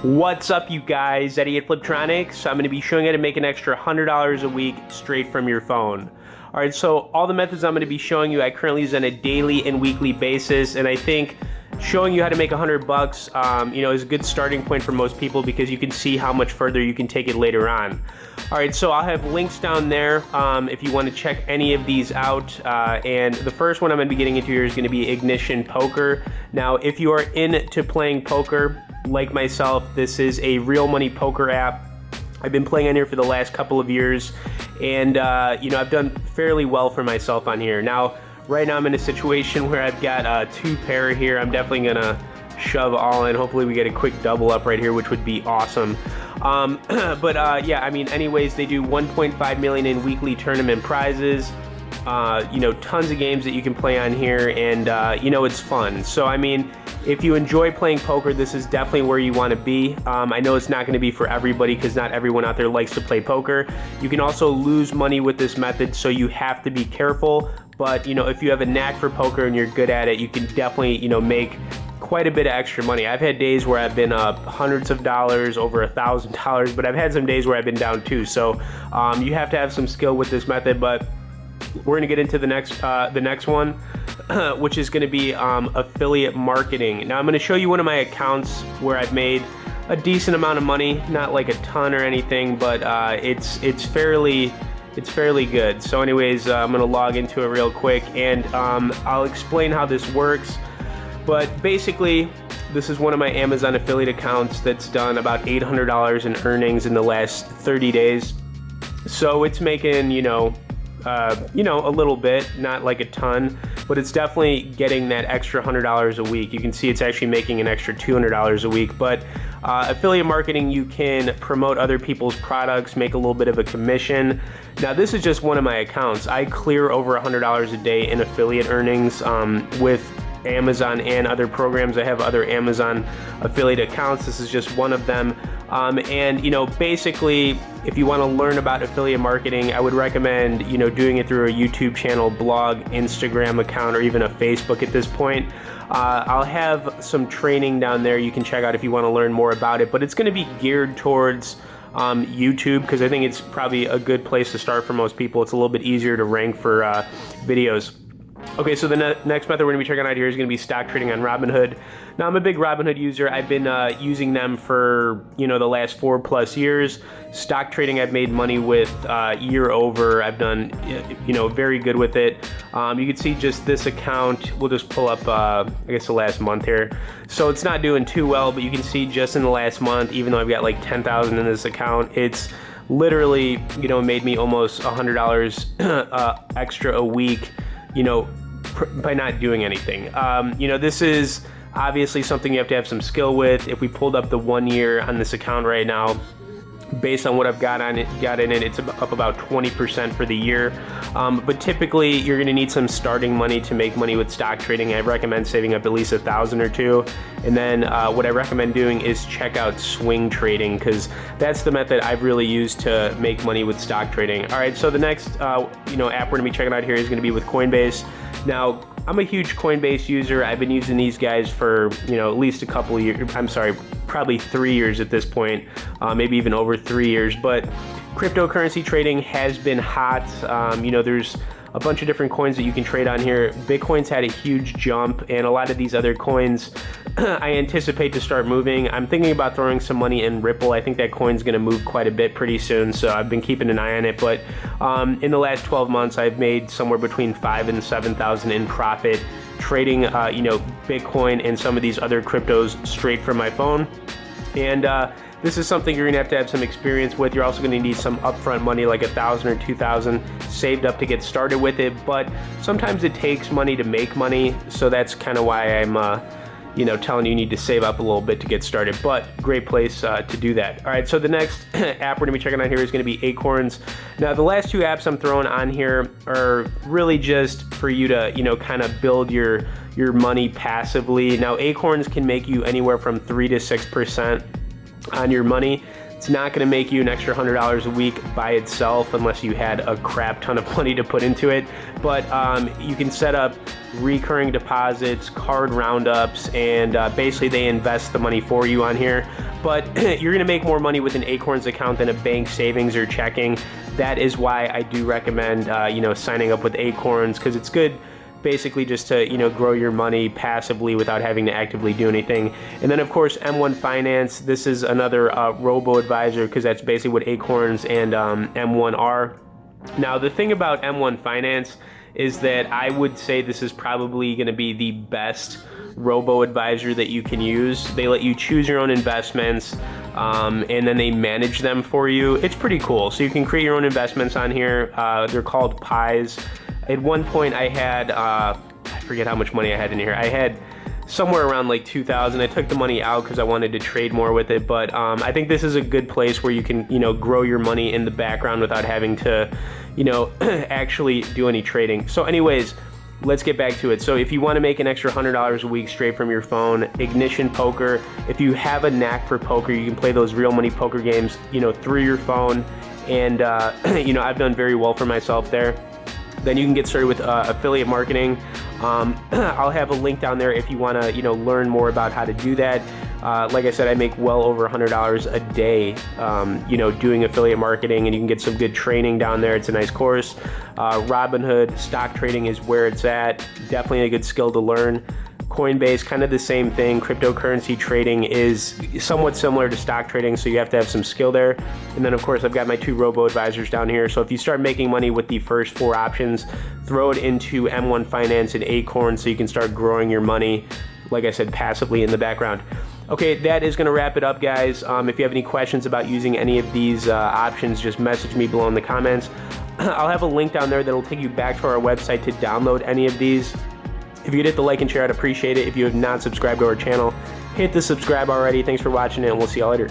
What's up, you guys? Eddie at Fliptroniks. I'm going to be showing you how to make an extra $100 a week straight from your phone. Alright, so all the methods I'm going to be showing you, I currently use on a daily and weekly basis, and I think showing you how to make $100, is a good starting point for most people because you can see how much further you can take it later on. Alright, so I'll have links down there if you want to check any of these out, and the first one I'm going to be getting into here is going to be Ignition Poker. Now, if you are into playing poker, like myself, this is a real money poker app. I've been playing on here for the last couple of years, and I've done fairly well for myself on here. Now, right now I'm in a situation where I've got two pair here. I'm definitely gonna shove all in. Hopefully we get a quick double up right here, which would be awesome. Anyways, they do 1.5 million in weekly tournament prizes. Tons of games that you can play on here, and it's fun. So I mean, if you enjoy playing poker, this is definitely where you want to be. I know it's not going to be for everybody because not everyone out there likes to play poker. You can also lose money with this method, so you have to be careful. But if you have a knack for poker and you're good at it, you can definitely make quite a bit of extra money. I've had days where I've been up hundreds of dollars, over $1,000, but I've had some days where I've been down too. So you have to have some skill with this method, but we're going to get into the next one, which is going to be affiliate marketing. Now I'm going to show you one of my accounts where I've made a decent amount of money, not like a ton or anything, but it's fairly good. So anyways, I'm going to log into it real quick, and I'll explain how this works. But basically, this is one of my Amazon affiliate accounts that's done about $800 in earnings in the last 30 days. So it's making, a little bit, not like a ton, but it's definitely getting that extra $100 a week. You can see it's actually making an extra $200 a week. But affiliate marketing, you can promote other people's products, make a little bit of a commission. Now, this is just one of my accounts. I clear over $100 a day in affiliate earnings with Amazon and other programs. I have other Amazon affiliate accounts. This is just one of them. Basically, if you want to learn about affiliate marketing, I would recommend, doing it through a YouTube channel, blog, Instagram account, or even a Facebook at this point. I'll have some training down there you can check out if you want to learn more about it, but it's going to be geared towards YouTube because I think it's probably a good place to start for most people. It's a little bit easier to rank for videos. Okay, so the next method we're going to be checking out here is going to be stock trading on Robinhood. Now, I'm a big Robinhood user. I've been using them for, the last 4+ years. Stock trading I've made money with year over. I've done, very good with it. You can see just this account. We'll just pull up, the last month here. So it's not doing too well, but you can see just in the last month, even though I've got like 10,000 in this account, it's literally, made me almost $100 extra a week, by not doing anything. This is obviously something you have to have some skill with. If we pulled up the 1 year on this account right now, based on what I've got in it, it's up about 20% for the year. But typically, you're going to need some starting money to make money with stock trading. I recommend saving up at least $1,000 or $2,000. And then what I recommend doing is check out swing trading, because that's the method I've really used to make money with stock trading. All right, so the next app we're going to be checking out here is going to be with Coinbase. Now, I'm a huge Coinbase user. I've been using these guys for, at least a couple of years. I'm sorry, probably 3 years at this point, maybe even over 3 years. But cryptocurrency trading has been hot. There's a bunch of different coins that you can trade on here. Bitcoin's had a huge jump, and a lot of these other coins I anticipate to start moving. I'm thinking about throwing some money in Ripple. I think that coin's going to move quite a bit pretty soon, so I've been keeping an eye on it. But in the last 12 months, I've made somewhere between $5,000 and $7,000 in profit trading, Bitcoin and some of these other cryptos straight from my phone. And this is something you're going to have some experience with. You're also going to need some upfront money, like $1,000 or $2,000 saved up to get started with it. But sometimes it takes money to make money, so that's kind of why I'm telling you need to save up a little bit to get started. But great place to do that. All right, so the next app we're going to be checking out here is going to be Acorns. Now, the last two apps I'm throwing on here are really just for you to kind of build your money passively. Now, Acorns can make you anywhere from 3 to 6% on your money. It's not going to make you an extra $100 a week by itself unless you had a crap ton of money to put into it. But you can set up recurring deposits, card roundups, and basically they invest the money for you on here. But you're going to make more money with an Acorns account than a bank savings or checking. That is why I do recommend signing up with Acorns, because it's good basically just to grow your money passively without having to actively do anything. And then of course M1 Finance, this is another robo-advisor, because that's basically what Acorns and M1 are. Now the thing about M1 Finance is that I would say this is probably going to be the best robo-advisor that you can use. They let you choose your own investments, and then they manage them for you. It's pretty cool. So you can create your own investments on here. They're called pies. At one point I had, I forget how much money I had in here. I had somewhere around like 2,000. I took the money out because I wanted to trade more with it. But I think this is a good place where you can, grow your money in the background without having to, actually do any trading. So anyways, let's get back to it. So if you want to make an extra $100 a week straight from your phone, Ignition Poker. If you have a knack for poker, you can play those real money poker games, through your phone. And, I've done very well for myself there. Then you can get started with affiliate marketing. I'll have a link down there if you want to, learn more about how to do that. Like I said, I make well over $100 a day, doing affiliate marketing, and you can get some good training down there. It's a nice course. Robinhood, stock trading is where it's at. Definitely a good skill to learn. Coinbase, kind of the same thing. Cryptocurrency trading is somewhat similar to stock trading, so you have to have some skill there. And then of course I've got my 2 robo-advisors down here. So if you start making money with the first 4 options, throw it into M1 Finance and Acorns so you can start growing your money, like I said, passively in the background. Okay, that is going to wrap it up, guys. If you have any questions about using any of these options, just message me below in the comments. I'll have a link down there that'll take you back to our website to download any of these. If you could hit the like and share, I'd appreciate it. If you have not subscribed to our channel, hit the subscribe already. Thanks for watching, and we'll see y'all later.